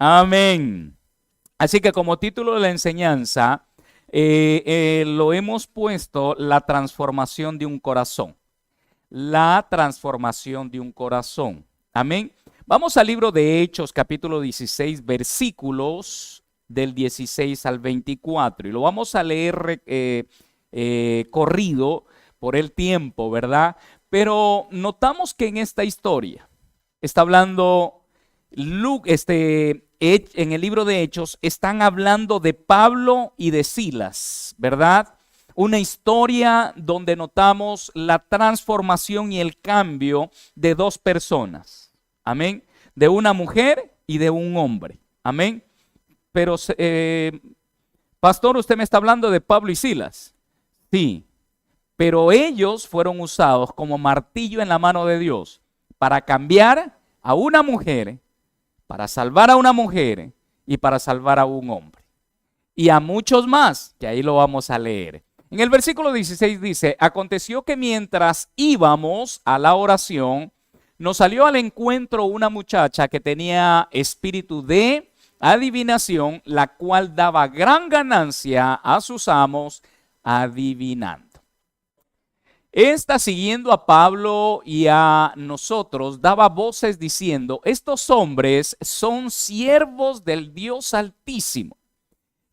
Amén. Así que como título de la enseñanza, lo hemos puesto la transformación de un corazón. La transformación de un corazón. Amén. Vamos al libro de Hechos, capítulo 16, versículos del 16 al 24. Y lo vamos a leer corrido por el tiempo, ¿verdad? Pero notamos que en esta historia está hablando en el libro de Hechos, están hablando de Pablo y de Silas, ¿verdad? Una historia donde notamos la transformación y el cambio de dos personas. Amén. De una mujer y de un hombre. Amén. Pero, pastor, usted me está hablando de Pablo y Silas. Sí. Pero ellos fueron usados como martillo en la mano de Dios para cambiar a una mujer, para salvar a una mujer y para salvar a un hombre. Y a muchos más, que ahí lo vamos a leer. En el versículo 16 dice: aconteció que mientras íbamos a la oración, nos salió al encuentro una muchacha que tenía espíritu de adivinación, la cual daba gran ganancia a sus amos adivinando. Esta, siguiendo a Pablo y a nosotros, daba voces diciendo: estos hombres son siervos del Dios Altísimo,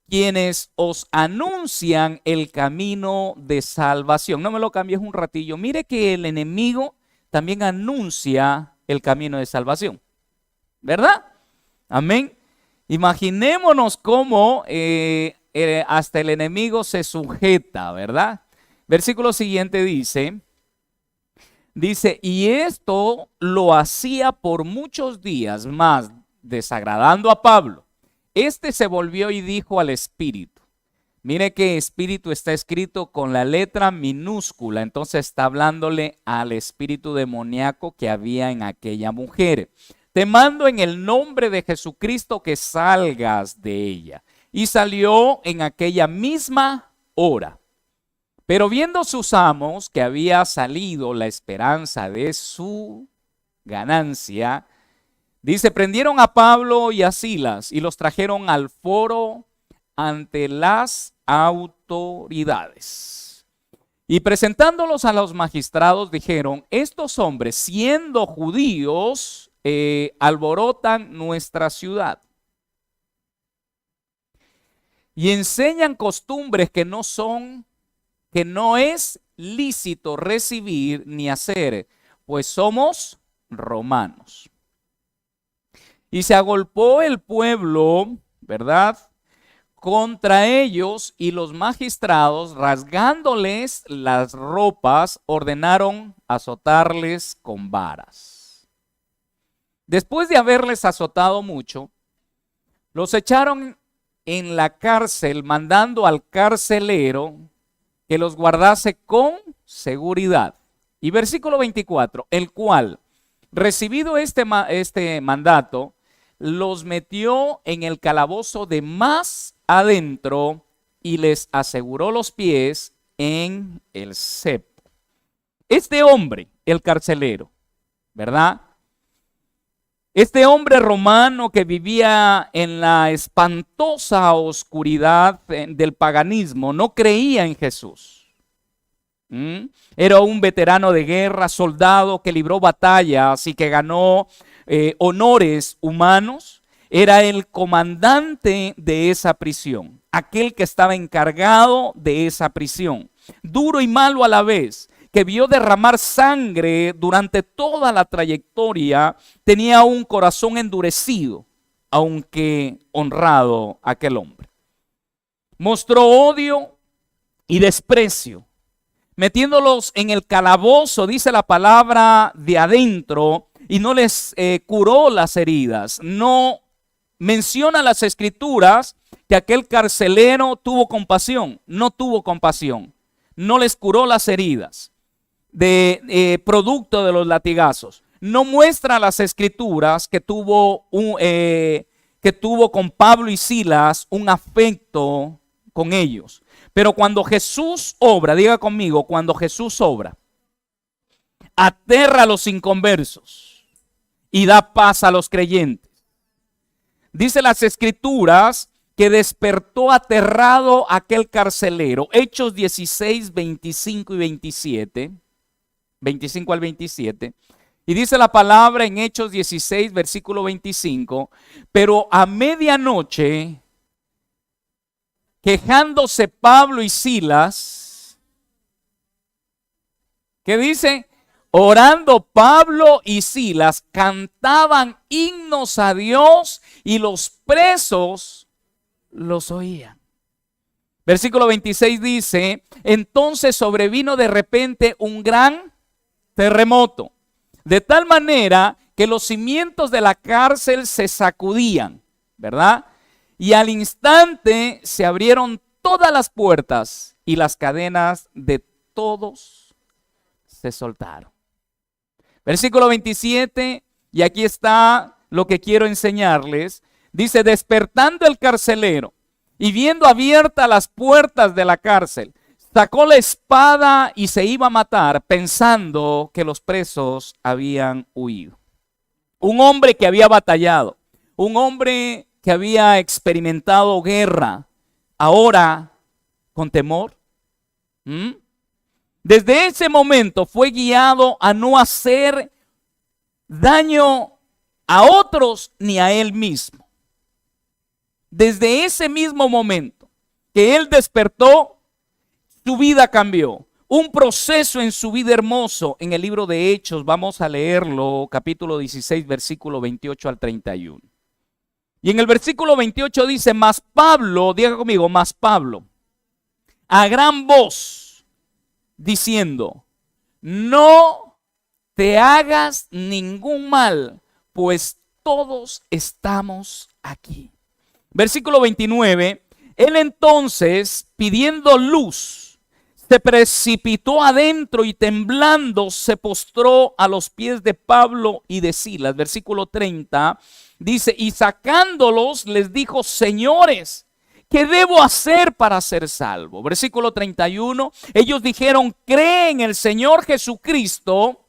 quienes os anuncian el camino de salvación. No me lo cambies un ratillo. Mire que el enemigo también anuncia el camino de salvación, ¿verdad? Amén. Imaginémonos cómo hasta el enemigo se sujeta, ¿verdad? Versículo siguiente dice, y esto lo hacía por muchos días más, desagradando a Pablo. Este se volvió y dijo al espíritu. Mire que espíritu está escrito con la letra minúscula, entonces está hablándole al espíritu demoníaco que había en aquella mujer. Te mando en el nombre de Jesucristo que salgas de ella. Y salió en aquella misma hora. Pero viendo sus amos que había salido la esperanza de su ganancia, dice, prendieron a Pablo y a Silas y los trajeron al foro ante las autoridades. Y presentándolos a los magistrados dijeron: estos hombres, siendo judíos, alborotan nuestra ciudad y enseñan costumbres que no es lícito recibir ni hacer, pues somos romanos. Y se agolpó el pueblo, ¿verdad?, contra ellos, y los magistrados, rasgándoles las ropas, ordenaron azotarles con varas. Después de haberles azotado mucho, los echaron en la cárcel, mandando al carcelero que los guardase con seguridad. Y versículo 24, el cual, recibido este mandato, los metió en el calabozo de más adentro y les aseguró los pies en el cepo. Este hombre, el carcelero, ¿verdad? Este hombre romano que vivía en la espantosa oscuridad del paganismo, no creía en Jesús. Era un veterano de guerra, soldado que libró batallas y que ganó honores humanos. Era el comandante de esa prisión, aquel que estaba encargado de esa prisión, duro y malo a la vez, que vio derramar sangre durante toda la trayectoria. Tenía un corazón endurecido, aunque honrado aquel hombre. Mostró odio y desprecio, metiéndolos en el calabozo, dice la palabra, de adentro, y no les curó las heridas. No menciona las escrituras que aquel carcelero tuvo compasión. No tuvo compasión. No les curó las heridas producto de los latigazos. No muestra las escrituras que tuvo con Pablo y Silas un afecto con ellos. Pero cuando Jesús obra, diga conmigo, cuando Jesús obra, aterra a los inconversos y da paz a los creyentes. Dice las Escrituras que despertó aterrado aquel carcelero. Hechos 16, 25 y 27. 25 al 27. Y dice la palabra en Hechos 16, versículo 25. Pero a medianoche, quejándose Pablo y Silas, ¿qué dice? Orando Pablo y Silas, cantaban himnos a Dios y los presos los oían. Versículo 26 dice, entonces sobrevino de repente un gran terremoto, de tal manera que los cimientos de la cárcel se sacudían, ¿verdad? Y al instante se abrieron todas las puertas y las cadenas de todos se soltaron. Versículo 27, y aquí está lo que quiero enseñarles. Dice, despertando el carcelero y viendo abiertas las puertas de la cárcel, sacó la espada y se iba a matar, pensando que los presos habían huido. Un hombre que había batallado, un hombre que había experimentado guerra, ahora con temor. Desde ese momento fue guiado a no hacer daño a otros ni a él mismo. Desde ese mismo momento que él despertó, su vida cambió. Un proceso en su vida hermoso en el libro de Hechos. Vamos a leerlo, capítulo 16, versículo 28 al 31. Y en el versículo 28 dice, mas Pablo, diga conmigo, mas Pablo, a gran voz, diciendo, no te hagas ningún mal, pues todos estamos aquí. Versículo 29, él entonces, pidiendo luz, se precipitó adentro y temblando se postró a los pies de Pablo y de Silas. Versículo 30 dice, y sacándolos les dijo, señores, ¿qué debo hacer para ser salvo? Versículo 31, ellos dijeron, cree en el Señor Jesucristo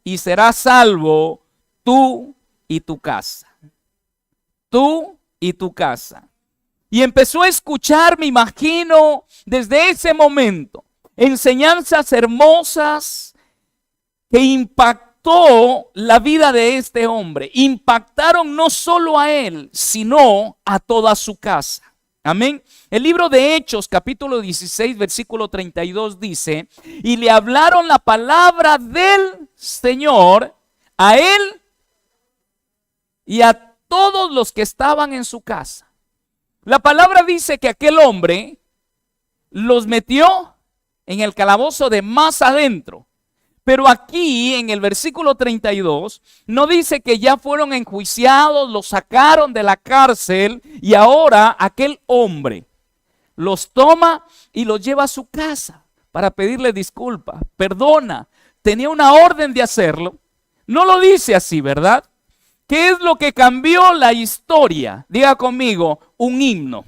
y serás salvo tú y tu casa. Tú y tu casa. Y empezó a escuchar, me imagino, desde ese momento, enseñanzas hermosas que impactó la vida de este hombre. Impactaron no solo a él, sino a toda su casa. Amén. El libro de Hechos, capítulo 16, versículo 32 dice, y le hablaron la palabra del Señor a él y a todos los que estaban en su casa. La palabra dice que aquel hombre los metió en el calabozo de más adentro. Pero aquí en el versículo 32 no dice que ya fueron enjuiciados, los sacaron de la cárcel y ahora aquel hombre los toma y los lleva a su casa para pedirle disculpas, perdona, tenía una orden de hacerlo. No lo dice así, ¿verdad? ¿Qué es lo que cambió la historia? Diga conmigo, un himno,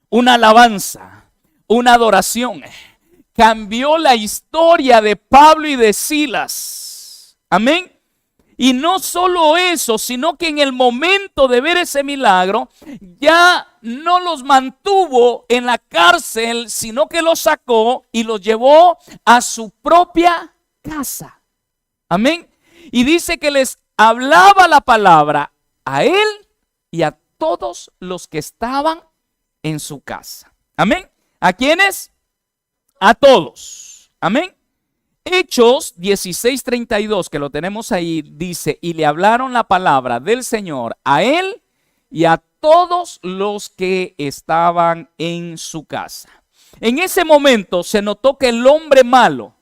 una alabanza, una adoración. Cambió la historia de Pablo y de Silas. Amén. Y no solo eso, sino que en el momento de ver ese milagro, ya no los mantuvo en la cárcel, sino que los sacó y los llevó a su propia casa. Amén. Y dice que les hablaba la palabra a él y a todos los que estaban en su casa. Amén. ¿A quiénes? A todos. Amén. Hechos 16:32, que lo tenemos ahí, dice, y le hablaron la palabra del Señor a él y a todos los que estaban en su casa. En ese momento se notó que el hombre malo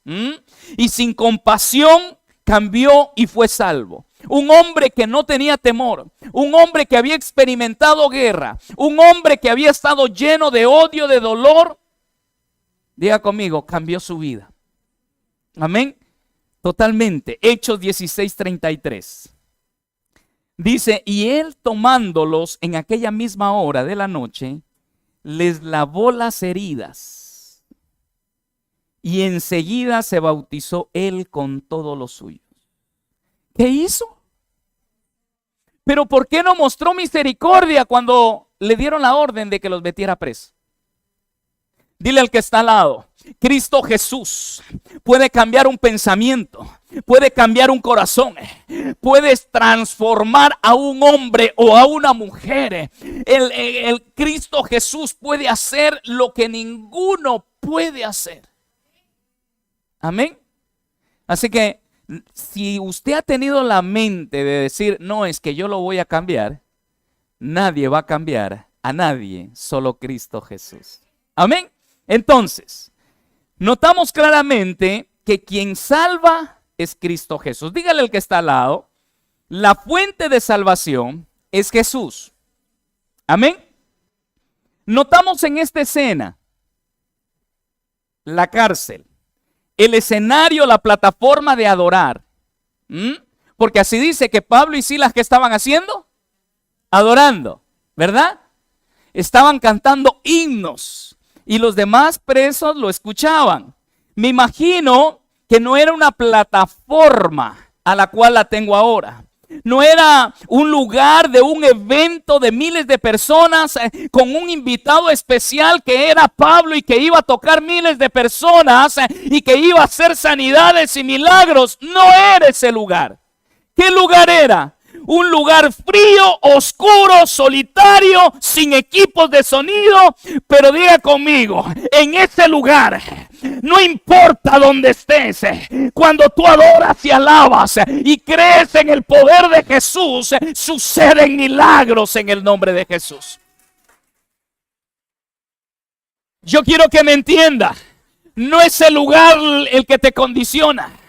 y sin compasión cambió y fue salvo. Un hombre que no tenía temor, un hombre que había experimentado guerra, un hombre que había estado lleno de odio, de dolor. Diga conmigo, cambió su vida. Amén. Totalmente. Hechos 16:33. Dice, y él tomándolos en aquella misma hora de la noche, les lavó las heridas. Y enseguida se bautizó él con todos los suyos. ¿Qué hizo? Pero ¿por qué no mostró misericordia cuando le dieron la orden de que los metiera preso? Dile al que está al lado, Cristo Jesús puede cambiar un pensamiento, puede cambiar un corazón, puedes transformar a un hombre o a una mujer. El Cristo Jesús puede hacer lo que ninguno puede hacer. Amén. Así que si usted ha tenido la mente de decir, no, es que yo lo voy a cambiar, nadie va a cambiar a nadie, solo Cristo Jesús. Amén. Entonces, notamos claramente que quien salva es Cristo Jesús. Dígale al que está al lado, la fuente de salvación es Jesús. Amén. Notamos en esta escena la cárcel, el escenario, la plataforma de adorar. Porque así dice que Pablo y Silas, ¿qué estaban haciendo? Adorando, ¿verdad? Estaban cantando himnos y los demás presos lo escuchaban. Me imagino que no era una plataforma a la cual la tengo ahora. No era un lugar de un evento de miles de personas con un invitado especial que era Pablo y que iba a tocar miles de personas y que iba a hacer sanidades y milagros. No era ese lugar. ¿Qué lugar era? Un lugar frío, oscuro, solitario, sin equipos de sonido. Pero diga conmigo, en ese lugar, no importa dónde estés, cuando tú adoras y alabas y crees en el poder de Jesús, suceden milagros en el nombre de Jesús. Yo quiero que me entienda, no es el lugar el que te condiciona.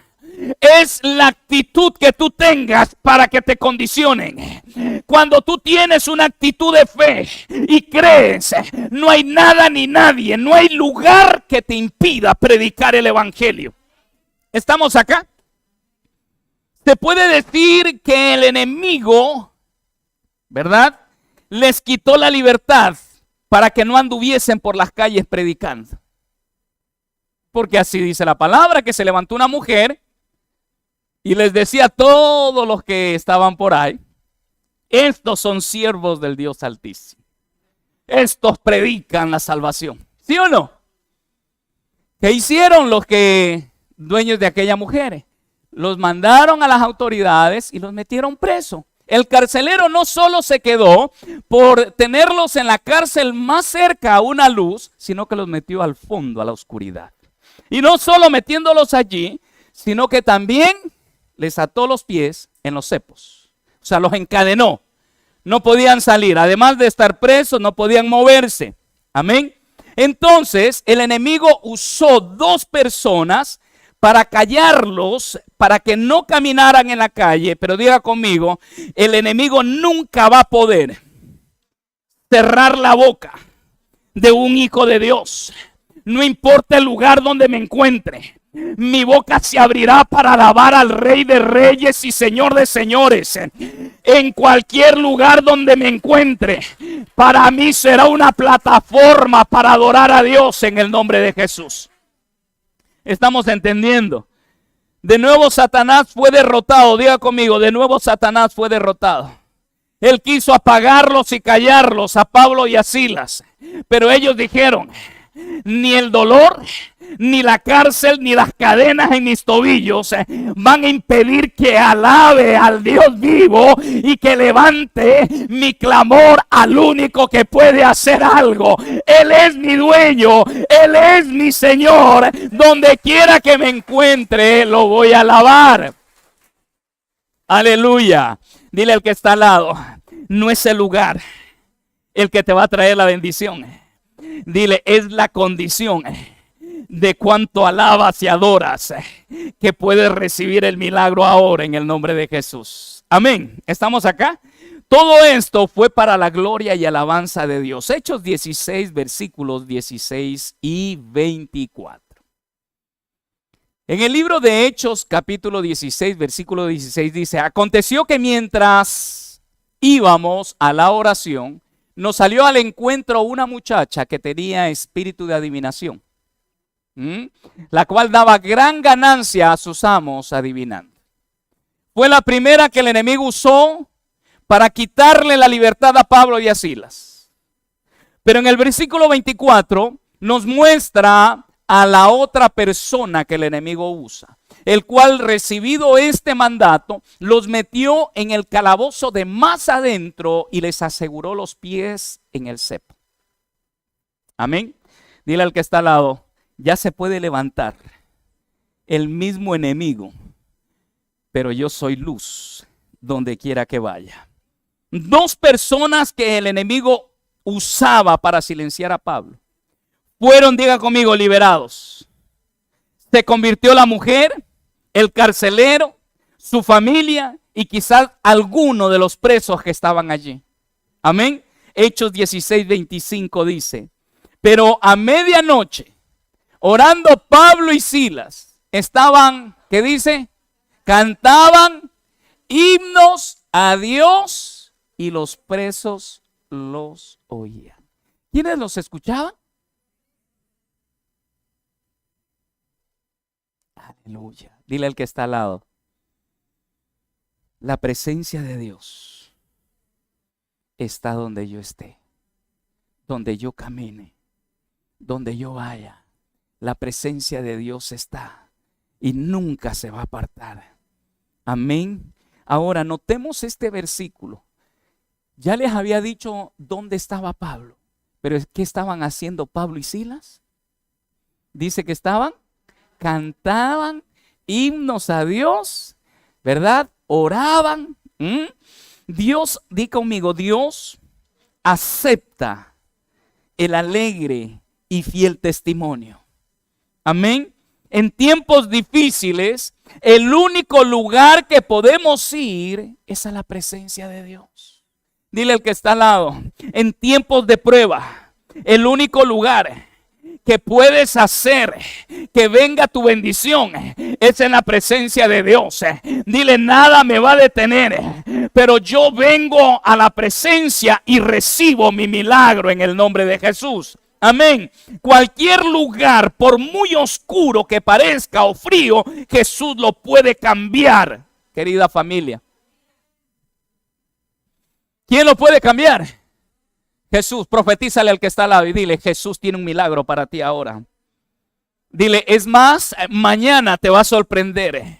Es la actitud que tú tengas para que te condicionen. Cuando tú tienes una actitud de fe y crees, no hay nada ni nadie, no hay lugar que te impida predicar el evangelio. ¿Estamos acá? Se puede decir que el enemigo, ¿verdad?, les quitó la libertad para que no anduviesen por las calles predicando. Porque así dice la palabra, que se levantó una mujer y les decía a todos los que estaban por ahí, estos son siervos del Dios Altísimo. Estos predican la salvación. ¿Sí o no? ¿Qué hicieron los dueños de aquella mujer? Los mandaron a las autoridades y los metieron presos. El carcelero no solo se quedó por tenerlos en la cárcel más cerca a una luz, sino que los metió al fondo, a la oscuridad. Y no solo metiéndolos allí, sino que también les ató los pies en los cepos. O sea, los encadenó. No podían salir. Además de estar presos, no podían moverse. Amén. Entonces, el enemigo usó dos personas para callarlos, para que no caminaran en la calle. Pero diga conmigo, el enemigo nunca va a poder cerrar la boca de un hijo de Dios. No importa el lugar donde me encuentre. Mi boca se abrirá para alabar al Rey de Reyes y Señor de Señores. En cualquier lugar donde me encuentre, para mí será una plataforma para adorar a Dios en el nombre de Jesús. ¿Estamos entendiendo? De nuevo Satanás fue derrotado. Diga conmigo, de nuevo Satanás fue derrotado. Él quiso apagarlos y callarlos a Pablo y a Silas. Pero ellos dijeron, ni el dolor, ni la cárcel, ni las cadenas en mis tobillos van a impedir que alabe al Dios vivo y que levante mi clamor al único que puede hacer algo. Él es mi dueño, Él es mi Señor. Donde quiera que me encuentre, lo voy a alabar. Aleluya. Dile al que está al lado, no es el lugar el que te va a traer la bendición. Dile, es la condición de cuánto alabas y adoras que puedes recibir el milagro ahora en el nombre de Jesús. Amén. ¿Estamos acá? Todo esto fue para la gloria y alabanza de Dios. Hechos 16, versículos 16 y 24. En el libro de Hechos, capítulo 16, versículo 16 dice, aconteció que mientras íbamos a la oración, nos salió al encuentro una muchacha que tenía espíritu de adivinación, la cual daba gran ganancia a sus amos adivinando. Fue la primera que el enemigo usó para quitarle la libertad a Pablo y a Silas. Pero en el versículo 24 nos muestra a la otra persona que el enemigo usa, el cual, recibido este mandato, los metió en el calabozo de más adentro y les aseguró los pies en el cepo. Amén. Dile al que está al lado, ya se puede levantar el mismo enemigo, pero yo soy luz donde quiera que vaya. Dos personas que el enemigo usaba para silenciar a Pablo fueron, diga conmigo, liberados. Se convirtió la mujer, el carcelero, su familia y quizás alguno de los presos que estaban allí. Amén. Hechos 16:25 dice, pero a medianoche, orando Pablo y Silas, estaban, ¿qué dice? Cantaban himnos a Dios y los presos los oían. ¿Quiénes los escuchaban? Aleluya. Dile al que está al lado, la presencia de Dios está donde yo esté, donde yo camine, donde yo vaya. La presencia de Dios está y nunca se va a apartar. Amén. Ahora notemos este versículo. Ya les había dicho dónde estaba Pablo, pero ¿qué estaban haciendo Pablo y Silas? Dice que cantaban himnos a Dios, ¿verdad? Oraban. Dios, di conmigo, Dios acepta el alegre y fiel testimonio. Amén. En tiempos difíciles, el único lugar que podemos ir es a la presencia de Dios. Dile al que está al lado, en tiempos de prueba, el único lugar que puedes hacer que venga tu bendición es en la presencia de Dios. Dile, nada me va a detener, pero yo vengo a la presencia y recibo mi milagro en el nombre de Jesús. Amén. Cualquier lugar, por muy oscuro que parezca o frío, Jesús lo puede cambiar, querida familia. ¿Quién lo puede cambiar? Jesús. Profetízale al que está al lado y dile, Jesús tiene un milagro para ti ahora. Dile, es más, mañana te va a sorprender.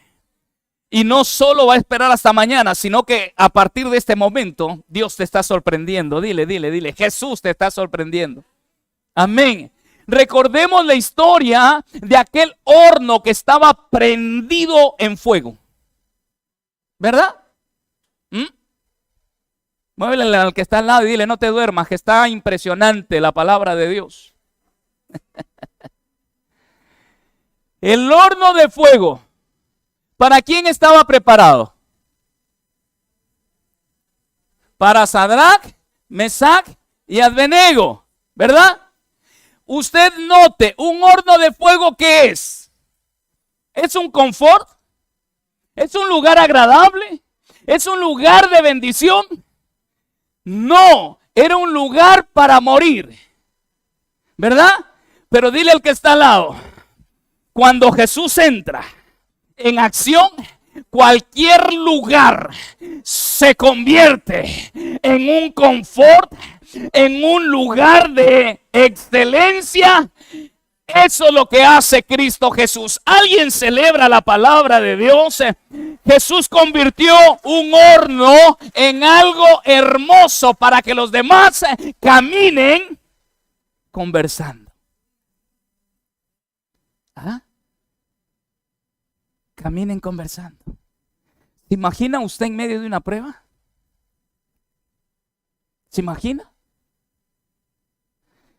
Y no solo va a esperar hasta mañana, sino que a partir de este momento Dios te está sorprendiendo. Dile, Jesús te está sorprendiendo. Amén. Recordemos la historia de aquel horno que estaba prendido en fuego. ¿Verdad? Muévele al que está al lado y dile, no te duermas, que está impresionante la palabra de Dios. El horno de fuego, ¿para quién estaba preparado? Para Sadrach, Mesach y Abednego, ¿verdad? Usted note, un horno de fuego, ¿qué es? ¿Es un confort? ¿Es un lugar agradable? ¿Es un lugar de bendición? No, era un lugar para morir, ¿verdad? Pero dile al que está al lado, cuando Jesús entra en acción, cualquier lugar se convierte en un confort, en un lugar de excelencia. Eso es lo que hace Cristo Jesús. ¿Alguien celebra la palabra de Dios? Jesús convirtió un horno en algo hermoso para que los demás caminen conversando. ¿Ah? Caminen conversando. ¿Se imagina usted en medio de una prueba? ¿Se imagina?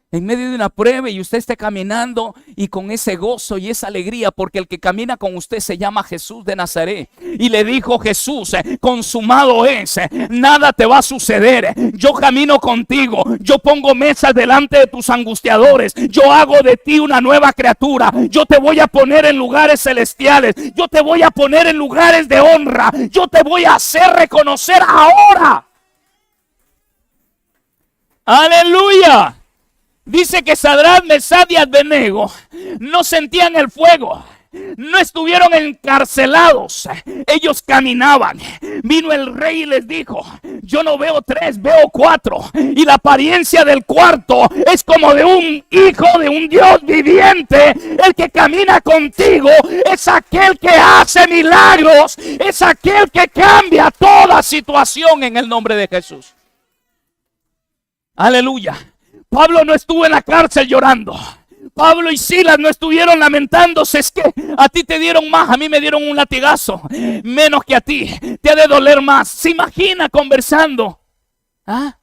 En medio de una prueba y usted esté caminando y con ese gozo y esa alegría, porque el que camina con usted se llama Jesús de Nazaret. Y le dijo Jesús, consumado es, nada te va a suceder. Yo camino contigo, yo pongo mesas delante de tus angustiadores, yo hago de ti una nueva criatura, yo te voy a poner en lugares celestiales, yo te voy a poner en lugares de honra, yo te voy a hacer reconocer ahora. Aleluya. Dice que Sadrach, Mesach y Abednego no sentían el fuego, no estuvieron encarcelados, ellos caminaban. Vino el rey y les dijo: yo no veo 3, veo 4, y la apariencia del cuarto es como de un hijo de un Dios viviente. El que camina contigo es aquel que hace milagros, es aquel que cambia toda situación en el nombre de Jesús. Aleluya. Pablo no estuvo en la cárcel llorando. Pablo y Silas no estuvieron lamentándose. Es que a ti te dieron más, a mí me dieron un latigazo menos que a ti, te ha de doler más. ¿Se imagina conversando? ¿Ah?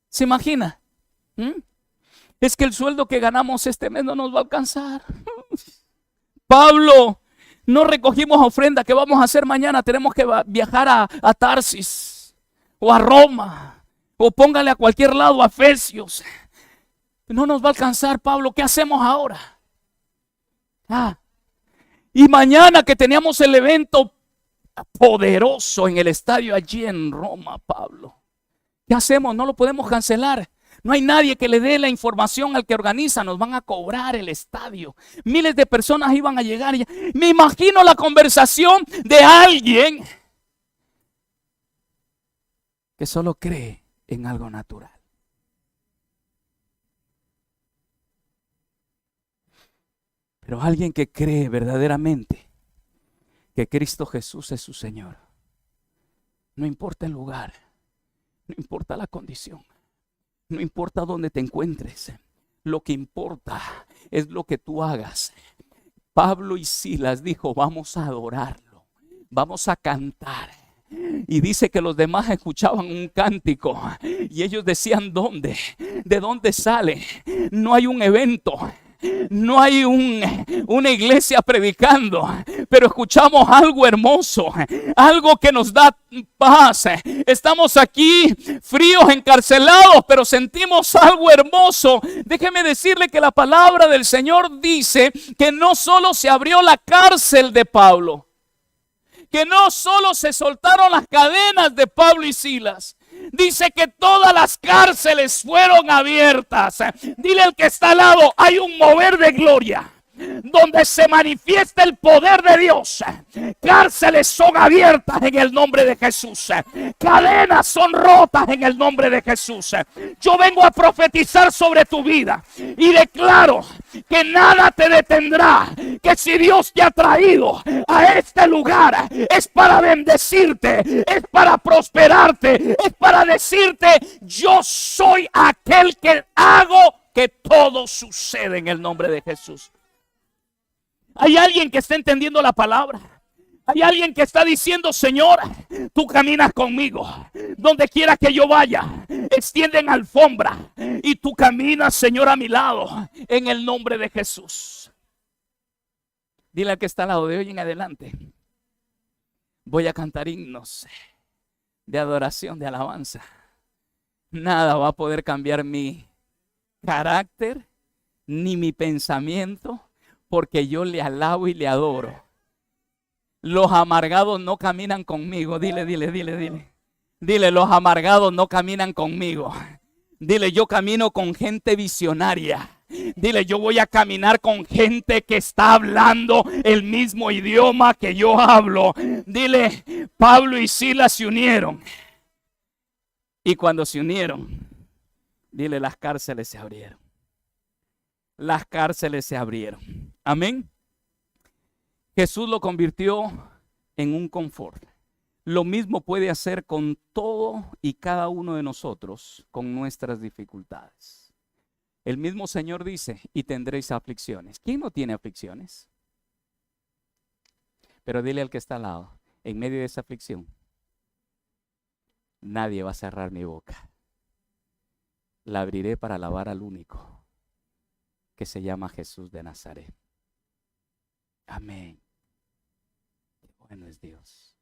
¿Se imagina? Es que el sueldo que ganamos este mes no nos va a alcanzar. Pablo, no recogimos ofrenda que vamos a hacer mañana. Tenemos que viajar a Tarsis o a Roma, o póngale a cualquier lado, a Efesios. No nos va a alcanzar, Pablo. ¿Qué hacemos ahora? Y mañana que teníamos el evento poderoso en el estadio allí en Roma, Pablo, ¿qué hacemos? No lo podemos cancelar. No hay nadie que le dé la información al que organiza. Nos van a cobrar el estadio. Miles de personas iban a llegar. Me imagino la conversación de alguien que solo cree en algo natural. Pero alguien que cree verdaderamente que Cristo Jesús es su Señor. No importa el lugar, no importa la condición, no importa dónde te encuentres. Lo que importa es lo que tú hagas. Pablo y Silas dijo: vamos a adorarlo, vamos a cantar. Y dice que los demás escuchaban un cántico y ellos decían: ¿dónde? ¿De dónde sale? No hay un evento, no hay una iglesia predicando, pero escuchamos algo hermoso, algo que nos da paz. Estamos aquí fríos, encarcelados, pero sentimos algo hermoso. Déjeme decirle que la palabra del Señor dice que no solo se abrió la cárcel de Pablo, que no solo se soltaron las cadenas de Pablo y Silas. Dice que todas las cárceles fueron abiertas. Dile al que está al lado: hay un mover de gloria donde se manifiesta el poder de Dios. Cárceles son abiertas en el nombre de Jesús. Cadenas son rotas en el nombre de Jesús. Yo vengo a profetizar sobre tu vida y declaro que nada te detendrá. Que si Dios te ha traído a este lugar es para bendecirte, es para prosperarte, es para decirte: yo soy aquel que hago que todo suceda en el nombre de Jesús. Hay alguien que está entendiendo la palabra. Hay alguien que está diciendo: Señor, tú caminas conmigo. Donde quiera que yo vaya, extienden alfombra y tú caminas, Señor, a mi lado, en el nombre de Jesús. Dile al que está al lado: de hoy en adelante voy a cantar himnos de adoración, de alabanza. Nada va a poder cambiar mi carácter ni mi pensamiento, porque yo le alabo y le adoro. Los amargados no caminan conmigo. Dile. Dile: los amargados no caminan conmigo. Dile: yo camino con gente visionaria. Dile: yo voy a caminar con gente que está hablando el mismo idioma que yo hablo. Dile: Pablo y Silas se unieron. Y cuando se unieron, dile: las cárceles se abrieron. Las cárceles se abrieron. Amén. Jesús lo convirtió en un confort. Lo mismo puede hacer con todo y cada uno de nosotros con nuestras dificultades. El mismo Señor dice: y tendréis aflicciones. ¿Quién no tiene aflicciones? Pero dile al que está al lado: en medio de esa aflicción, nadie va a cerrar mi boca. La abriré para alabar al único que se llama Jesús de Nazaret. Amén. Qué bueno es Dios.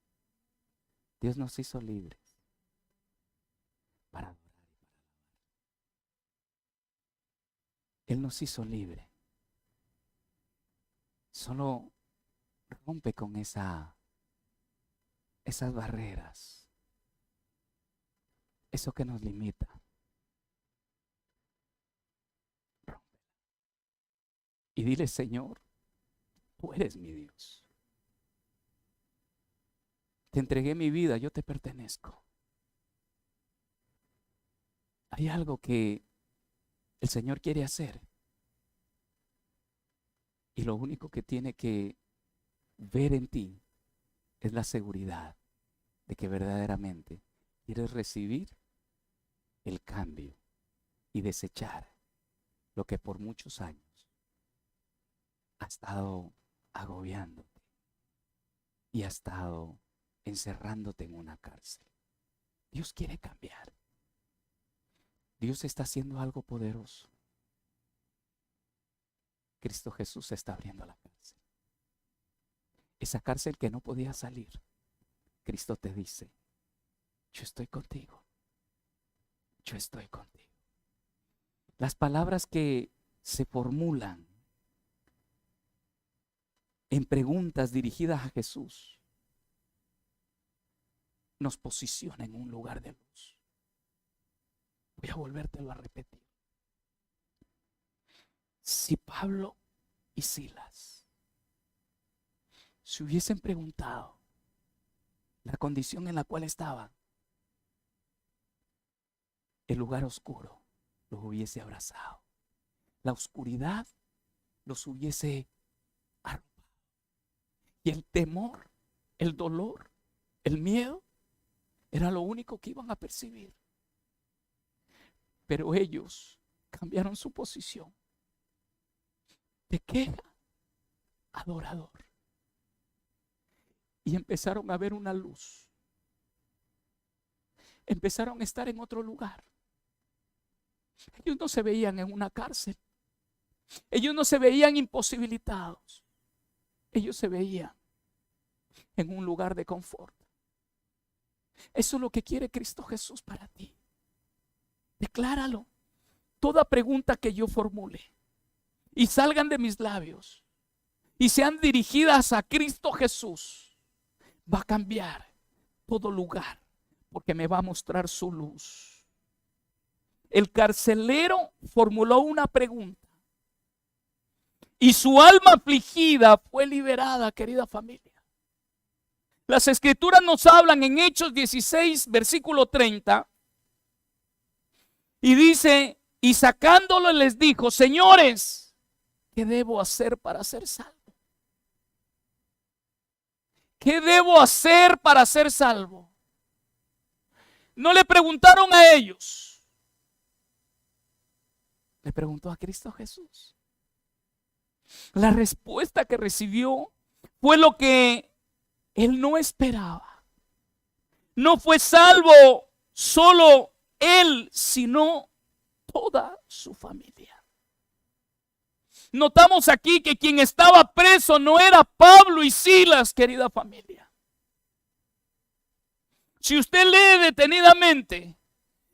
Dios nos hizo libres para adorar. Él nos hizo libres. Solo rompe con esas barreras, eso que nos limita. Y dile: Señor, Tú eres mi Dios. Te entregué mi vida, yo te pertenezco. Hay algo que el Señor quiere hacer. Y lo único que tiene que ver en ti es la seguridad de que verdaderamente quieres recibir el cambio y desechar lo que por muchos años ha estado agobiándote y ha estado encerrándote en una cárcel. Dios quiere cambiar. Dios está haciendo algo poderoso. Cristo Jesús está abriendo la cárcel. Esa cárcel que no podía salir. Cristo te dice, yo estoy contigo. Yo estoy contigo. Las palabras que se formulan en preguntas dirigidas a Jesús nos posicionan en un lugar de luz. Voy a volvértelo a repetir. Si Pablo y Silas se hubiesen preguntado la condición en la cual estaban, el lugar oscuro los hubiese abrazado. La oscuridad los hubiese arropado. Y el temor, el dolor, el miedo era lo único que iban a percibir. Pero ellos cambiaron su posición de queja a adorador. Y empezaron a ver una luz. Empezaron a estar en otro lugar. Ellos no se veían en una cárcel. Ellos no se veían imposibilitados. Ellos se veían en un lugar de confort. Eso es lo que quiere Cristo Jesús para ti. Decláralo. Toda pregunta que yo formule y salgan de mis labios y sean dirigidas a Cristo Jesús, va a cambiar todo lugar porque me va a mostrar su luz. El carcelero formuló una pregunta y su alma afligida fue liberada, querida familia. Las escrituras nos hablan en Hechos 16, versículo 30, y dice, y sacándolo les dijo, señores, ¿qué debo hacer para ser salvo? ¿Qué debo hacer para ser salvo? No le preguntaron a ellos, le preguntó a Cristo Jesús. La respuesta que recibió fue lo que él no esperaba. No fue salvo solo él, sino toda su familia. Notamos aquí que quien estaba preso no era Pablo y Silas, querida familia. Si usted lee detenidamente,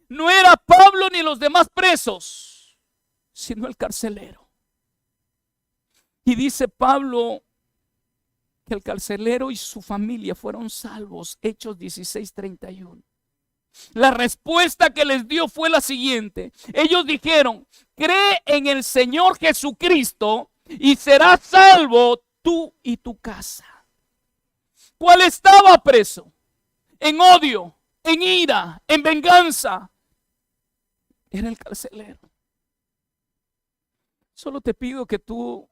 no era Pablo ni los demás presos, sino el carcelero. Y dice Pablo que el carcelero y su familia fueron salvos. Hechos 16:31. La respuesta que les dio fue la siguiente. Ellos dijeron, cree en el Señor Jesucristo y serás salvo tú y tu casa. ¿Cuál estaba preso? En odio, en ira, en venganza. Era el carcelero. Solo te pido que tú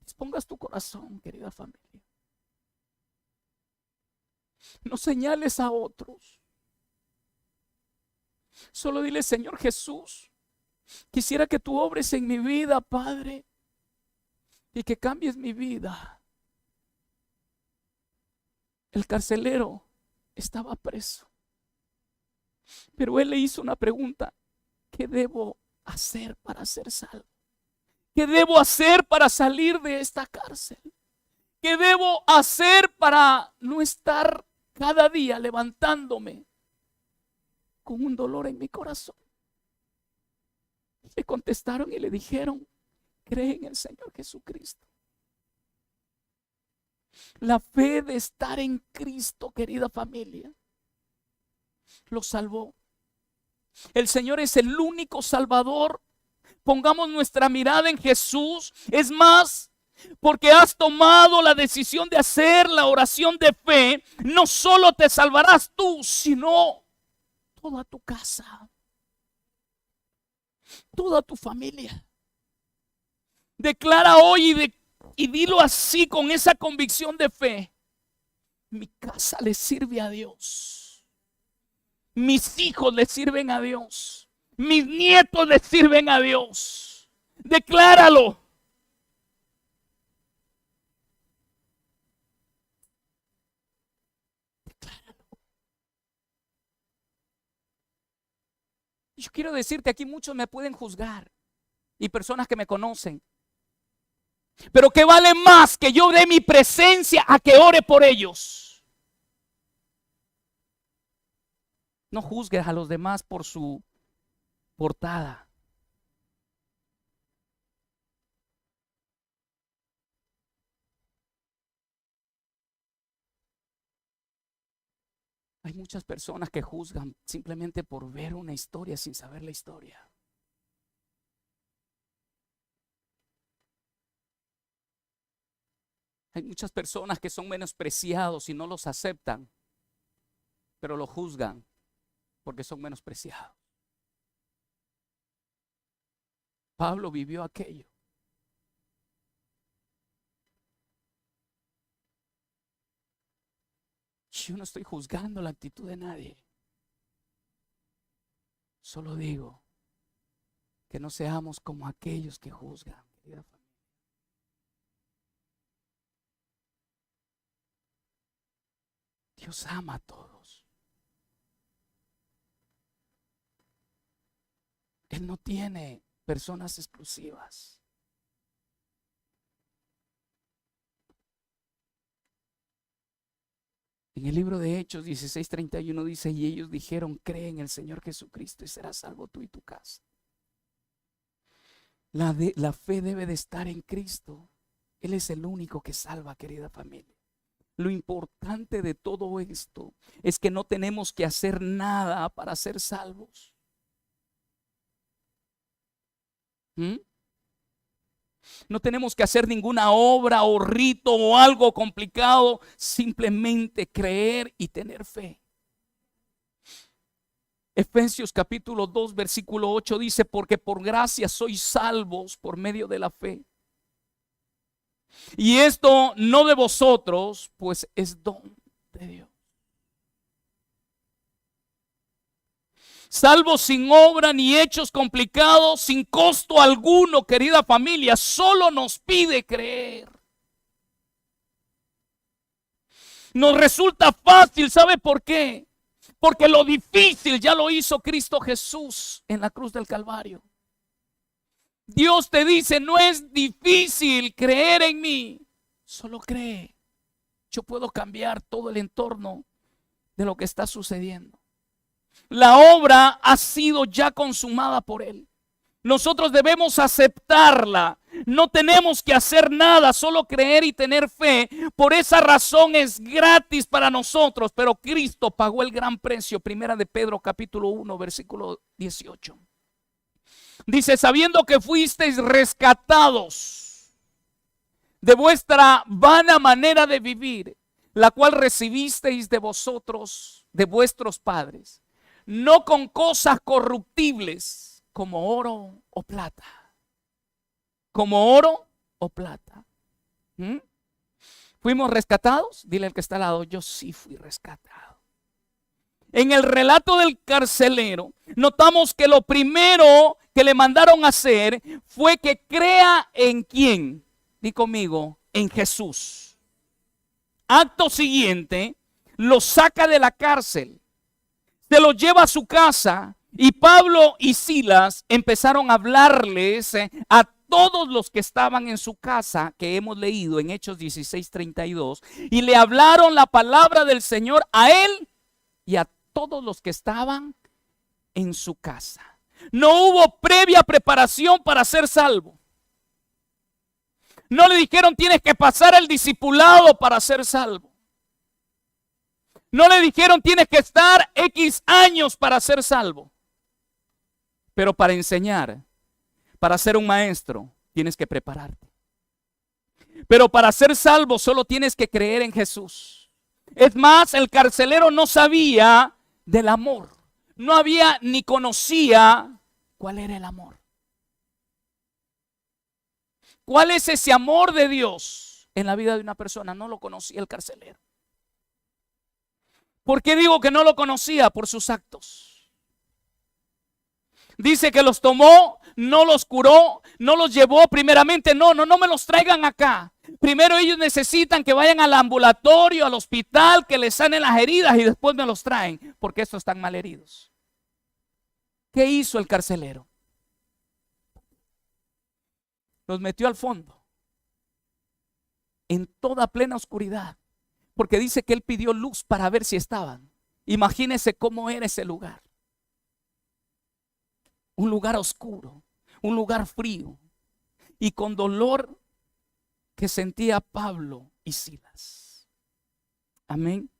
dispongas tu corazón, querida familia. No señales a otros. Solo dile, Señor Jesús, quisiera que tú obres en mi vida, Padre, y que cambies mi vida. El carcelero estaba preso, pero él le hizo una pregunta: ¿qué debo hacer para ser salvo? ¿Qué debo hacer para salir de esta cárcel? ¿Qué debo hacer para no estar cada día levantándome con un dolor en mi corazón? Le contestaron y le dijeron, cree en el Señor Jesucristo. La fe de estar en Cristo, querida familia, lo salvó. El Señor es el único Salvador. Pongamos nuestra mirada en Jesús. Es más, Porque has tomado la decisión de hacer la oración de fe, no solo te salvarás tú, sino toda tu casa, toda tu familia. Declara hoy y dilo así con esa convicción de fe: mi casa le sirve a Dios, mis hijos le sirven a Dios, mis nietos le sirven a Dios. Decláralo. Yo quiero decirte, aquí muchos me pueden juzgar y personas que me conocen. Pero ¿qué vale más que yo dé mi presencia a que ore por ellos? No juzgues a los demás por su portada. Hay muchas personas que juzgan simplemente por ver una historia sin saber la historia. Hay muchas personas que son menospreciados y no los aceptan, pero los juzgan porque son menospreciados. Pablo vivió aquello. Yo no estoy juzgando la actitud de nadie. Solo digo que no seamos como aquellos que juzgan, querida familia. Dios ama a todos. Él no tiene personas exclusivas. En el libro de Hechos 16:31 dice: y ellos dijeron, cree en el Señor Jesucristo y serás salvo tú y tu casa. La fe debe de estar en Cristo. Él es el único que salva, querida familia. Lo importante de todo esto es que no tenemos que hacer nada para ser salvos. No tenemos que hacer ninguna obra o rito o algo complicado, simplemente creer y tener fe. Efesios capítulo 2 versículo 8 dice: porque por gracia sois salvos por medio de la fe. Y esto no de vosotros, pues es don de Dios. Salvos sin obra ni hechos complicados, sin costo alguno, querida familia. Solo nos pide creer. Nos resulta fácil, ¿sabe por qué? Porque lo difícil ya lo hizo Cristo Jesús en la cruz del Calvario. Dios te dice: no es difícil creer en mí, solo cree. Yo puedo cambiar todo el entorno de lo que está sucediendo. La obra ha sido ya consumada por Él. Nosotros debemos aceptarla. No tenemos que hacer nada, solo creer y tener fe. Por esa razón es gratis para nosotros, pero Cristo pagó el gran precio. Primera de Pedro capítulo 1 versículo 18. Dice: sabiendo que fuisteis rescatados de vuestra vana manera de vivir, la cual recibisteis de vosotros, de vuestros padres, no con cosas corruptibles como oro o plata. Como oro o plata. ¿Fuimos rescatados? Dile al que está al lado: yo sí fui rescatado. En el relato del carcelero, notamos que lo primero que le mandaron a hacer fue que crea en ¿quién? Di conmigo: en Jesús. Acto siguiente, lo saca de la cárcel, se lo lleva a su casa, y Pablo y Silas empezaron a hablarles a todos los que estaban en su casa, que hemos leído en Hechos 16:32, y le hablaron la palabra del Señor a él y a todos los que estaban en su casa. No hubo previa preparación para ser salvo. No le dijeron: tienes que pasar el discipulado para ser salvo. No le dijeron: tienes que estar X años para ser salvo. Pero para enseñar, para ser un maestro, tienes que prepararte. Pero para ser salvo solo tienes que creer en Jesús. Es más, el carcelero no sabía del amor. No había ni conocía cuál era el amor. ¿Cuál es ese amor de Dios en la vida de una persona? No lo conocía el carcelero. ¿Por qué digo que no lo conocía? Por sus actos. Dice que los tomó, no los curó, no los llevó primeramente. No me los traigan acá. Primero ellos necesitan que vayan al ambulatorio, al hospital, que les sanen las heridas y después me los traen, porque estos están mal heridos. ¿Qué hizo el carcelero? Los metió al fondo, en toda plena oscuridad, porque dice que él pidió luz para ver si estaban. Imagínense cómo era ese lugar. Un lugar oscuro, un lugar frío y con dolor que sentía Pablo y Silas. Amén.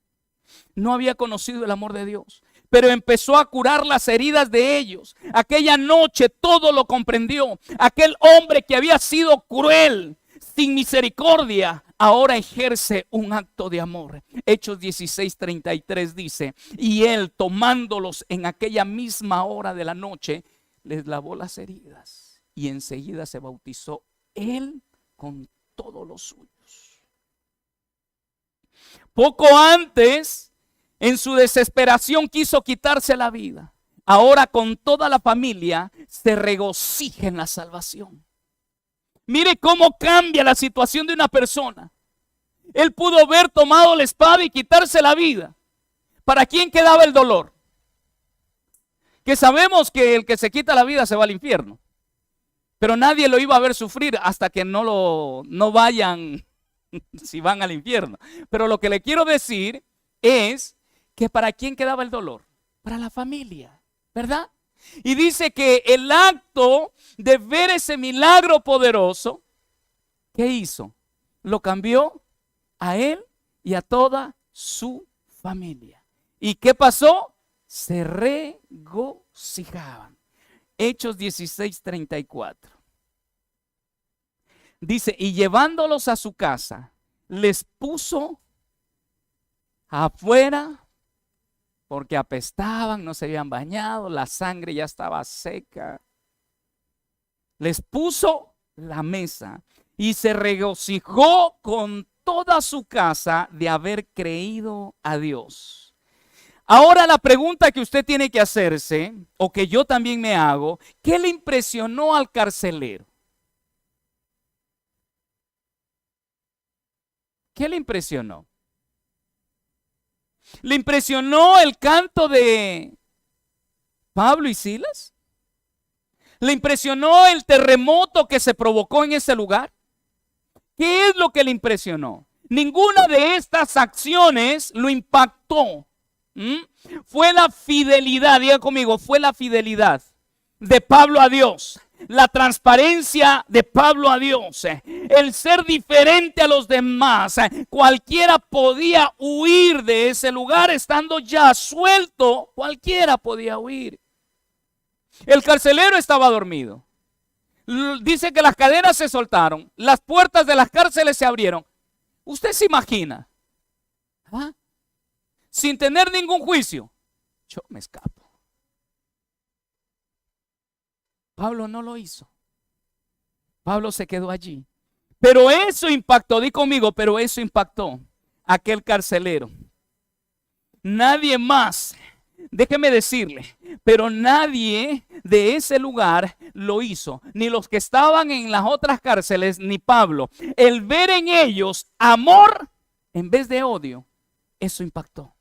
No había conocido el amor de Dios, pero empezó a curar las heridas de ellos. Aquella noche todo lo comprendió. Aquel hombre que había sido cruel, sin misericordia, ahora ejerce un acto de amor. Hechos 16:33 dice: y él, tomándolos en aquella misma hora de la noche, les lavó las heridas y enseguida se bautizó él con todos los suyos. Poco antes, en su desesperación, quiso quitarse la vida. Ahora con toda la familia se regocija en la salvación. Mire cómo cambia la situación de una persona. Él pudo haber tomado la espada y quitarse la vida. ¿Para quién quedaba el dolor? Que sabemos que el que se quita la vida se va al infierno. Pero nadie lo iba a ver sufrir hasta que no vayan, si van al infierno. Pero lo que le quiero decir es que ¿para quién quedaba el dolor? Para la familia, ¿verdad? Y dice que el acto de ver ese milagro poderoso, ¿qué hizo? Lo cambió a él y a toda su familia. ¿Y qué pasó? Se regocijaban. Hechos 16:34. Dice: y llevándolos a su casa, les puso afuera, porque apestaban, no se habían bañado, la sangre ya estaba seca. Les puso la mesa y se regocijó con toda su casa de haber creído a Dios. Ahora la pregunta que usted tiene que hacerse, o que yo también me hago: ¿qué le impresionó al carcelero? ¿Qué le impresionó? ¿Le impresionó el canto de Pablo y Silas? ¿Le impresionó el terremoto que se provocó en ese lugar? ¿Qué es lo que le impresionó? Ninguna de estas acciones lo impactó. Fue la fidelidad, diga conmigo, fue la fidelidad de Pablo a Dios. La transparencia de Pablo a Dios, el ser diferente a los demás. Cualquiera podía huir de ese lugar estando ya suelto. Cualquiera podía huir. El carcelero estaba dormido. Dice que las cadenas se soltaron, las puertas de las cárceles se abrieron. ¿Usted se imagina? Sin tener ningún juicio, yo me escapo. Pablo no lo hizo. Pablo se quedó allí. Pero eso impactó, di conmigo, pero eso impactó a aquel carcelero. Nadie más, déjeme decirle, pero nadie de ese lugar lo hizo. Ni los que estaban en las otras cárceles, ni Pablo. El ver en ellos amor en vez de odio, eso impactó.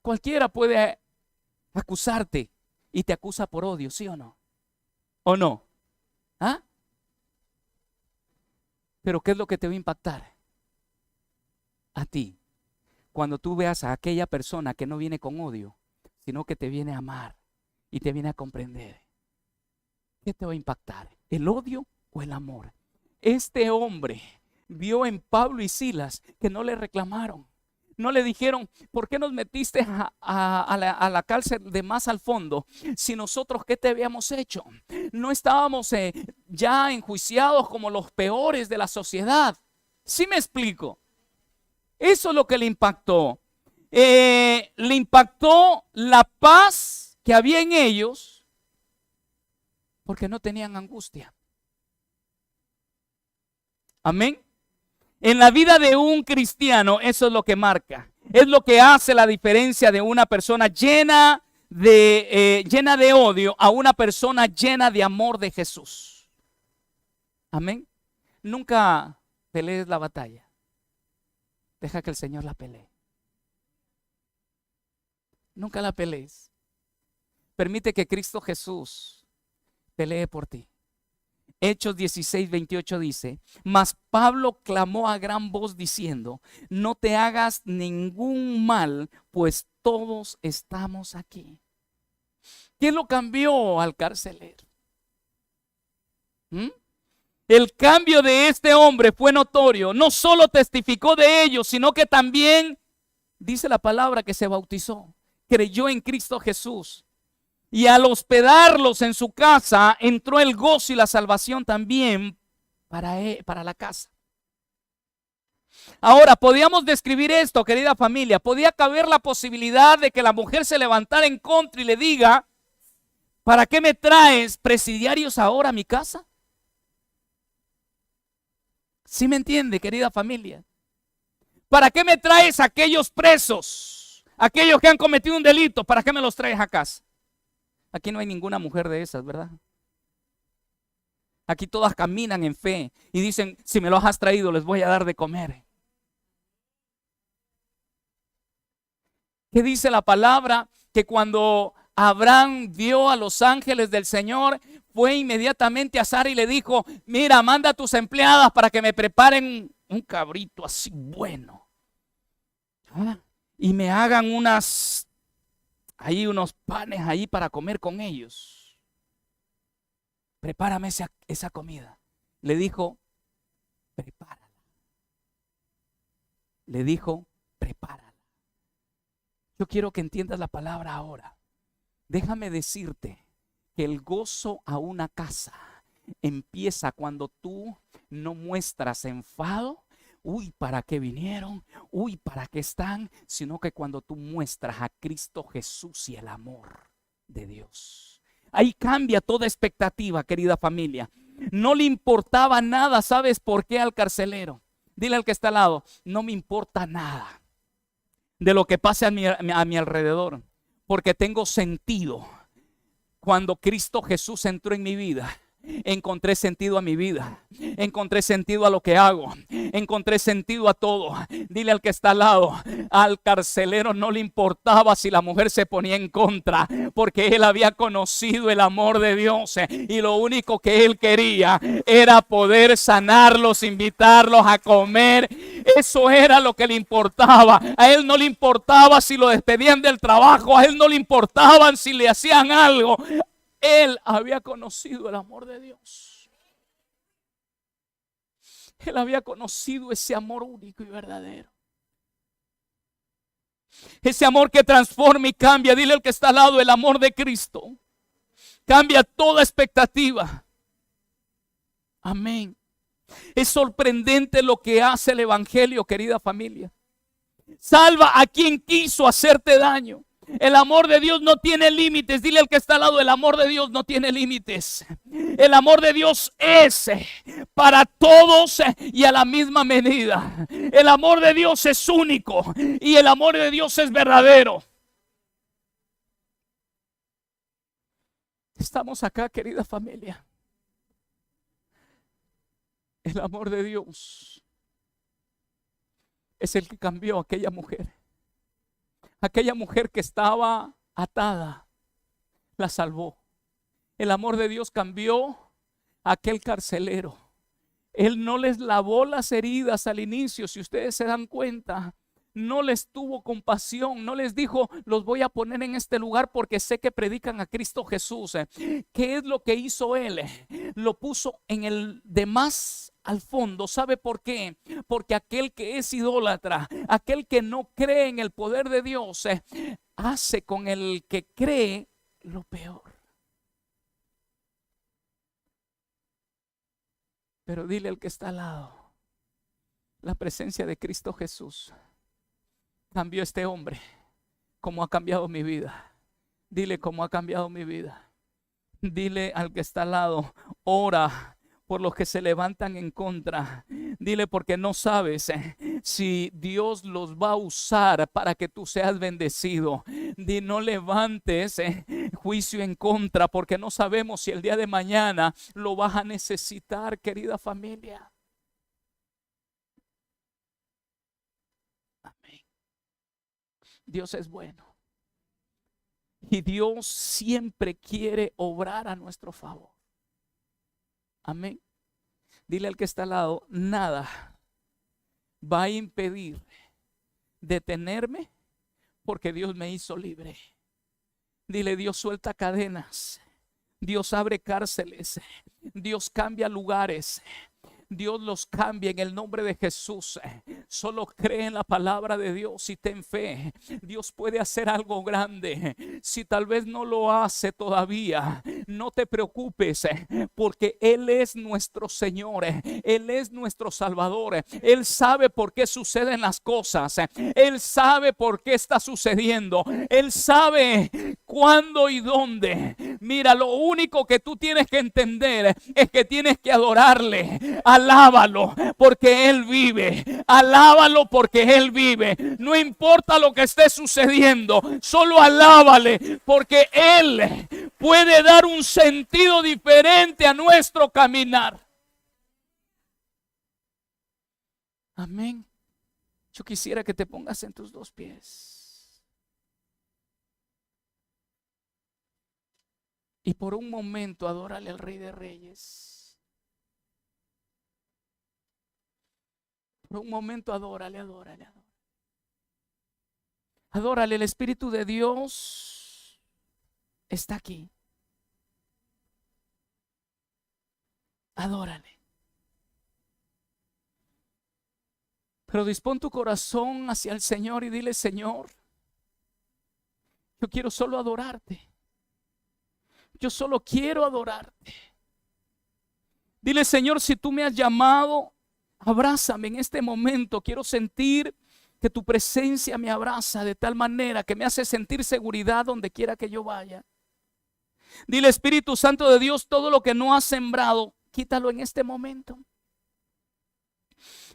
Cualquiera puede acusarte y te acusa por odio, ¿sí o no? ¿O no? Pero ¿qué es lo que te va a impactar? A ti. Cuando tú veas a aquella persona que no viene con odio, sino que te viene a amar y te viene a comprender. ¿Qué te va a impactar? ¿El odio o el amor? Este hombre vio en Pablo y Silas que no le reclamaron. No le dijeron: ¿por qué nos metiste a la cárcel de más al fondo? Si nosotros, ¿qué te habíamos hecho? No estábamos ya enjuiciados como los peores de la sociedad. ¿Sí me explico? Eso es lo que le impactó. Le impactó la paz que había en ellos porque no tenían angustia. Amén. En la vida de un cristiano, eso es lo que marca. Es lo que hace la diferencia de una persona llena de odio a una persona llena de amor de Jesús. Amén. Nunca pelees la batalla. Deja que el Señor la pelee. Nunca la pelees. Permite que Cristo Jesús pelee por ti. Hechos 16:28 dice: mas Pablo clamó a gran voz diciendo: no te hagas ningún mal, pues todos estamos aquí. ¿Quién lo cambió al carcelero? El cambio de este hombre fue notorio. No solo testificó de ellos, sino que también dice la palabra que se bautizó, creyó en Cristo Jesús. Y al hospedarlos en su casa, entró el gozo y la salvación también para la casa. Ahora, podíamos describir esto, querida familia. Podía caber la posibilidad de que la mujer se levantara en contra y le diga: ¿para qué me traes presidiarios ahora a mi casa? ¿Sí me entiende, querida familia? ¿Para qué me traes a aquellos presos? Aquellos que han cometido un delito, ¿para qué me los traes a casa? Aquí no hay ninguna mujer de esas, ¿verdad? Aquí todas caminan en fe y dicen: si me los has traído, les voy a dar de comer. ¿Qué dice la palabra? Que cuando Abraham vio a los ángeles del Señor, fue inmediatamente a Sara y le dijo: mira, manda a tus empleadas para que me preparen un cabrito así bueno. Y me hagan unos panes ahí para comer con ellos. Prepárame esa comida. Le dijo: prepárala. Le dijo: prepárala. Yo quiero que entiendas la palabra ahora. Déjame decirte que el gozo a una casa empieza cuando tú no muestras enfado. Uy, ¿para qué vinieron? Uy, ¿para qué están? Sino que cuando tú muestras a Cristo Jesús y el amor de Dios. Ahí cambia toda expectativa, querida familia. No le importaba nada. ¿Sabes por qué al carcelero? Dile al que está al lado: no me importa nada de lo que pase a mi alrededor, porque tengo sentido. Cuando Cristo Jesús entró en mi vida, encontré sentido a mi vida, encontré sentido a lo que hago, encontré sentido a todo. Dile al que está al lado: al carcelero no le importaba si la mujer se ponía en contra, porque él había conocido el amor de Dios, y lo único que él quería era poder sanarlos, invitarlos a comer. Eso era lo que le importaba. A él no le importaba si lo despedían del trabajo, a él no le importaban si le hacían algo. Él había conocido el amor de Dios. Él había conocido ese amor único y verdadero. Ese amor que transforma y cambia. Dile al que está al lado: el amor de Cristo cambia toda expectativa. Amén. Es sorprendente lo que hace el evangelio, querida familia. Salva a quien quiso hacerte daño. El amor de Dios no tiene límites. Dile al que está al lado: el amor de Dios no tiene límites. El amor de Dios es para todos y a la misma medida. El amor de Dios es único y el amor de Dios es verdadero. Estamos acá, querida familia. El amor de Dios es el que cambió a aquella mujer. Aquella mujer que estaba atada, la salvó. El amor de Dios cambió a aquel carcelero. Él no les lavó las heridas al inicio, si ustedes se dan cuenta. No les tuvo compasión, no les dijo: los voy a poner en este lugar porque sé que predican a Cristo Jesús. ¿Qué es lo que hizo él? Lo puso en el de más al fondo. ¿Sabe por qué? Porque aquel que es idólatra, aquel que no cree en el poder de Dios, hace con el que cree lo peor. Pero dile al que está al lado, la presencia de Cristo Jesús cambió a este hombre, como ha cambiado mi vida. Dile cómo ha cambiado mi vida. Dile al que está al lado, ora por los que se levantan en contra. Dile, porque no sabes si Dios los va a usar para que tú seas bendecido. Di, no levantes juicio en contra, porque no sabemos si el día de mañana lo vas a necesitar, querida familia. Amén. Dios es bueno. Y Dios siempre quiere obrar a nuestro favor. Amén. Dile al que está al lado, nada va a impedir detenerme, porque Dios me hizo libre. Dile, Dios suelta cadenas, Dios abre cárceles, Dios cambia lugares. Dios los cambia en el nombre de Jesús. Solo cree en la palabra de Dios y ten fe. Dios puede hacer algo grande. Si tal vez no lo hace todavía, no te preocupes, porque Él es nuestro Señor. Él es nuestro Salvador. Él sabe por qué suceden las cosas. Él sabe por qué está sucediendo. Él sabe cuándo y dónde. Mira, lo único que tú tienes que entender es que tienes que adorarle. Alábalo porque Él vive. Alábalo porque Él vive. No importa lo que esté sucediendo, solo alábale porque Él puede dar un sentido diferente a nuestro caminar. Amén. Yo quisiera que te pongas en tus dos pies y por un momento adórale al Rey de Reyes. Por un momento adórale, adórale, adórale. Adórale, el Espíritu de Dios está aquí. Adórale. Pero dispón tu corazón hacia el Señor y dile, Señor, yo quiero solo adorarte. Yo solo quiero adorarte. Dile, Señor, si tú me has llamado, abrázame en este momento. Quiero sentir que tu presencia me abraza de tal manera que me hace sentir seguridad donde quiera que yo vaya. Dile, Espíritu Santo de Dios, todo lo que no has sembrado, quítalo en este momento.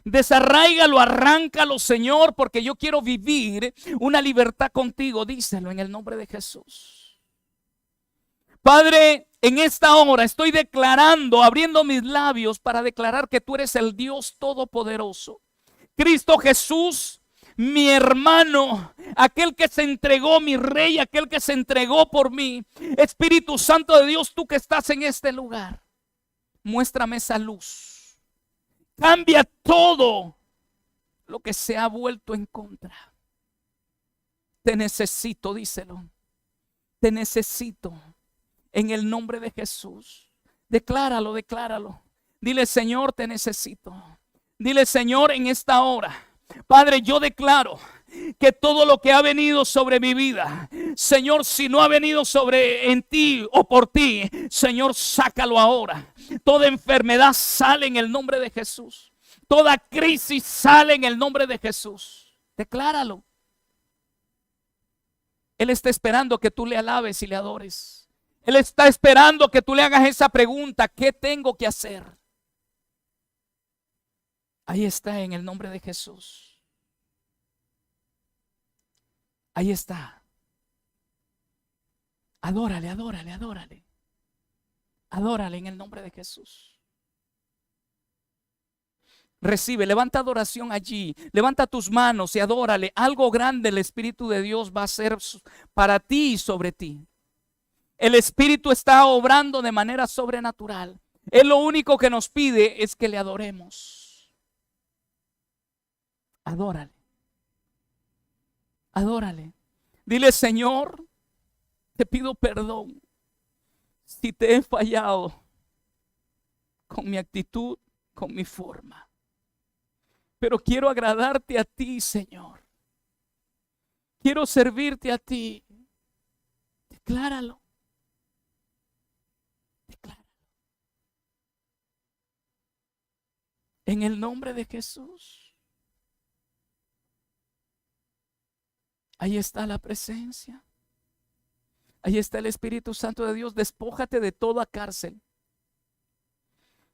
Desarráigalo, arráncalo, Señor, porque yo quiero vivir una libertad contigo. Díselo en el nombre de Jesús. Padre, en esta hora estoy declarando, abriendo mis labios para declarar que tú eres el Dios Todopoderoso. Cristo Jesús, mi hermano, aquel que se entregó, mi Rey, aquel que se entregó por mí. Espíritu Santo de Dios, tú que estás en este lugar, muéstrame esa luz. Cambia todo lo que se ha vuelto en contra. Te necesito, díselo. Te necesito. En el nombre de Jesús. Decláralo, decláralo. Dile, Señor, te necesito. Dile, Señor, en esta hora, Padre, yo declaro que todo lo que ha venido sobre mi vida, Señor, si no ha venido sobre en ti o por ti, Señor, sácalo ahora. Toda enfermedad sale en el nombre de Jesús. Toda crisis sale en el nombre de Jesús. Decláralo. Él está esperando que tú le alabes y le adores. Él está esperando que tú le hagas esa pregunta: ¿qué tengo que hacer? Ahí está, en el nombre de Jesús. Ahí está. Adórale, adórale, adórale. Adórale en el nombre de Jesús. Recibe, levanta adoración allí. Levanta tus manos y adórale. Algo grande el Espíritu de Dios va a hacer para ti y sobre ti. El Espíritu está obrando de manera sobrenatural. Él lo único que nos pide es que le adoremos. Adórale. Adórale. Dile, Señor, te pido perdón si te he fallado con mi actitud, con mi forma. Pero quiero agradarte a ti, Señor. Quiero servirte a ti. Decláralo. Decláralo. En el nombre de Jesús. Ahí está la presencia. Ahí está el Espíritu Santo de Dios. Despójate de toda cárcel.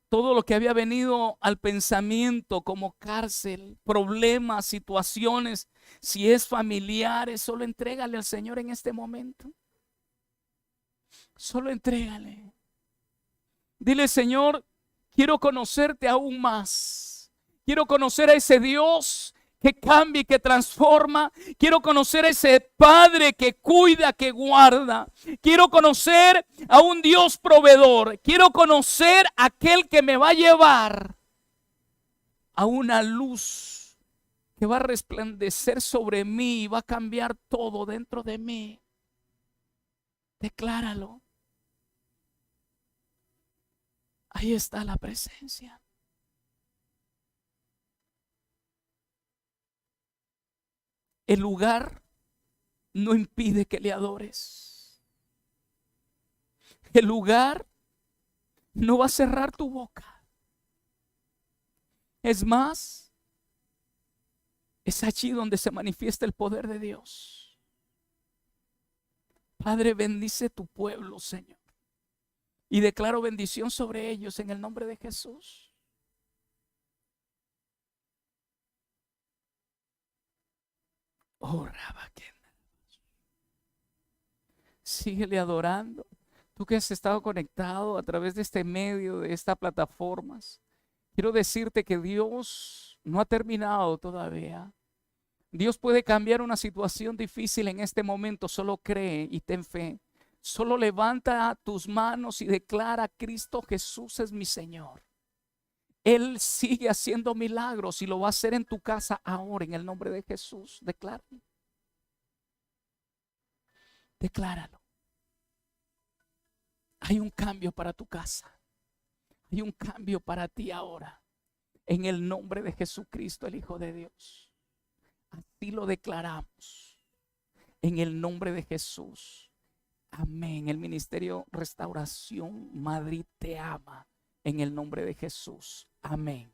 Todo lo que había venido al pensamiento como cárcel, problemas, situaciones, si es familiares, solo entrégale al Señor en este momento. Solo entrégale. Dile, Señor, quiero conocerte aún más. Quiero conocer a ese Dios que cambia y que transforma. Quiero conocer a ese Padre que cuida, que guarda. Quiero conocer a un Dios proveedor. Quiero conocer a aquel que me va a llevar a una luz que va a resplandecer sobre mí y va a cambiar todo dentro de mí. Decláralo. Ahí está la presencia. El lugar no impide que le adores. El lugar no va a cerrar tu boca. Es más, es allí donde se manifiesta el poder de Dios. Padre, bendice tu pueblo, Señor. Y declaro bendición sobre ellos en el nombre de Jesús. Oh, Rabaquena. Síguele adorando. Tú que has estado conectado a través de este medio, de estas plataformas. Quiero decirte que Dios no ha terminado todavía. Dios puede cambiar una situación difícil en este momento. Solo cree y ten fe. Solo levanta tus manos y declara: Cristo Jesús es mi Señor. Él sigue haciendo milagros y lo va a hacer en tu casa ahora en el nombre de Jesús. Decláralo. Decláralo. Hay un cambio para tu casa. Hay un cambio para ti ahora. En el nombre de Jesucristo, el Hijo de Dios. Así lo declaramos. En el nombre de Jesús. Amén. El Ministerio Restauración Madrid te ama. En el nombre de Jesús. Amén.